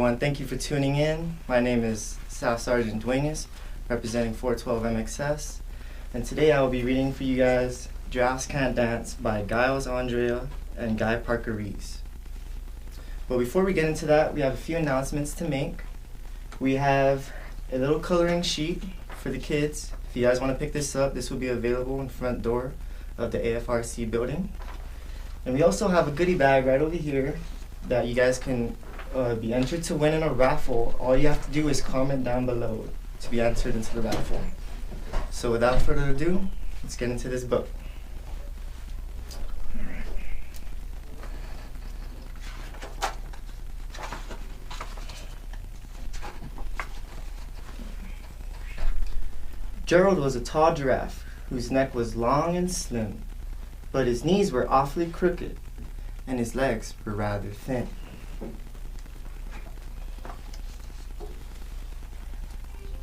everyone. Thank you for tuning in. My name is Staff Sergeant Duenas, representing 412 MXS. And today I will be reading for you guys Giraffes Can't Dance by Giles, Andreae, and Guy Parker-Rees. But before we get into that, we have a few announcements to make. We have a little coloring sheet for the kids. If you guys want to pick this up, this will be available in the front door of the A&FRC building. And we also have a goodie bag right over here that you guys can be entered to win in a raffle. All you have to do is comment down below to be entered into the raffle. So without further ado, let's get into this book. Gerald was a tall giraffe whose neck was long and slim, but his knees were awfully crooked and his legs were rather thin.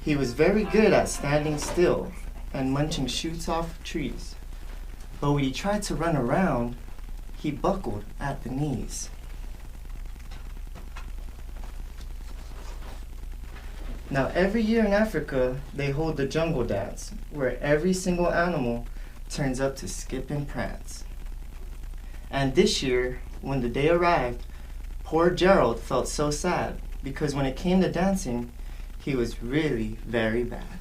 He was very good at standing still and munching shoots off trees, but when he tried to run around, he buckled at the knees. Now every year in Africa, they hold the jungle dance, where every single animal turns up to skip and prance. And this year, when the day arrived, poor Gerald felt so sad because when it came to dancing, he was really very bad.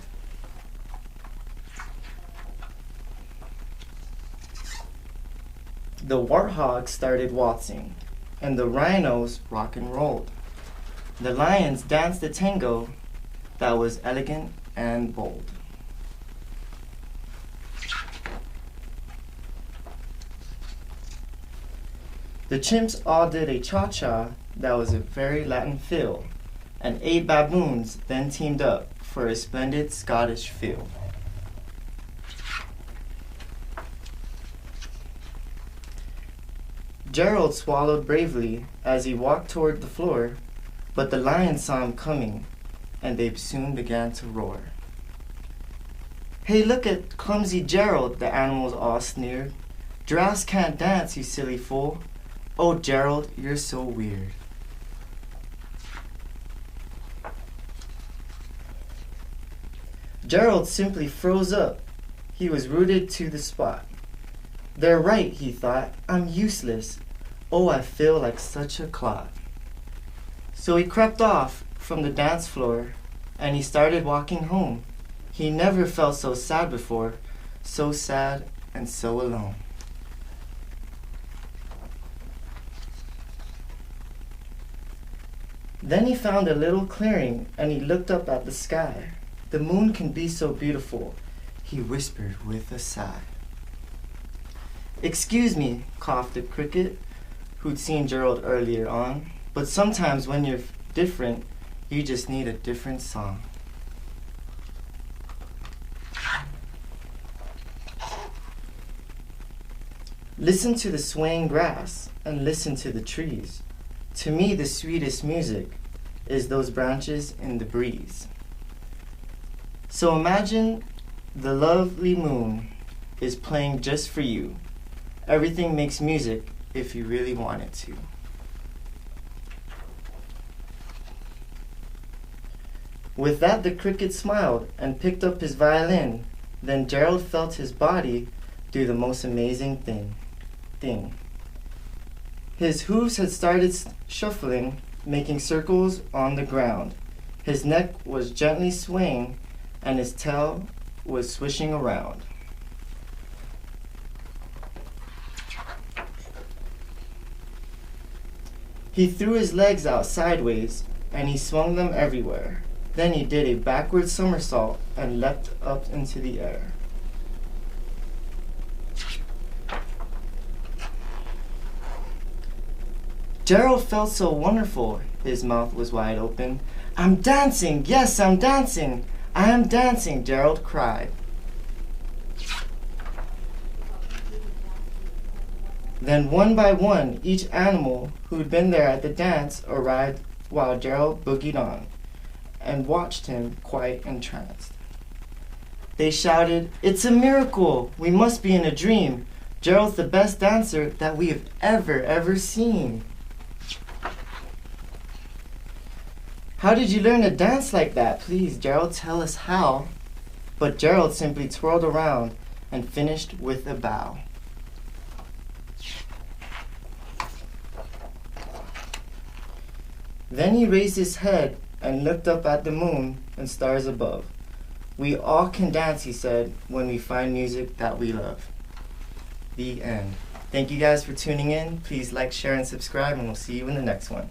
The warthogs started waltzing, and the rhinos rock and rolled. The lions danced a tango that was elegant and bold. The chimps all did a cha-cha that was a very Latin feel, and 8 baboons then teamed up for a splendid Scottish feel. Gerald swallowed bravely as he walked toward the floor, but the lions saw him coming, and they soon began to roar. "Hey, look at clumsy Gerald," the animals all sneered. "Giraffes can't dance, you silly fool. Oh, Gerald, you're so weird." Gerald simply froze up. He was rooted to the spot. "They're right," he thought. "I'm useless. Oh, I feel like such a clod." So he crept off from the dance floor and he started walking home. He never felt so sad before, so sad and so alone. Then he found a little clearing and he looked up at the sky. "The moon can be so beautiful," he whispered with a sigh. "Excuse me," coughed the cricket, who'd seen Gerald earlier on, "but sometimes when you're different, you just need a different song." Listen to the swaying grass and listen to the trees. To me, the sweetest music is those branches in the breeze. So imagine the lovely moon is playing just for you. Everything makes music if you really want it to. With that, the cricket smiled and picked up his violin. Then Gerald felt his body do the most amazing thing. His hooves had started shuffling, making circles on the ground. His neck was gently swaying, and his tail was swishing around. He threw his legs out sideways, and he swung them everywhere. Then he did a backward somersault and leapt up into the air. Gerald felt so wonderful. His mouth was wide open. "I'm dancing! Yes, I'm dancing! I am dancing!" Gerald cried. Then one by one, each animal who'd been there at the dance arrived while Gerald boogied on and watched him quite entranced. They shouted, "It's a miracle! We must be in a dream! Gerald's the best dancer that we have ever seen!" "How did you learn to dance like that? Please, Gerald, tell us how." But Gerald simply twirled around and finished with a bow. Then he raised his head and looked up at the moon and stars above. "We all can dance," he said, "when we find music that we love." The end. Thank you guys for tuning in. Please like, share, and subscribe, and we'll see you in the next one.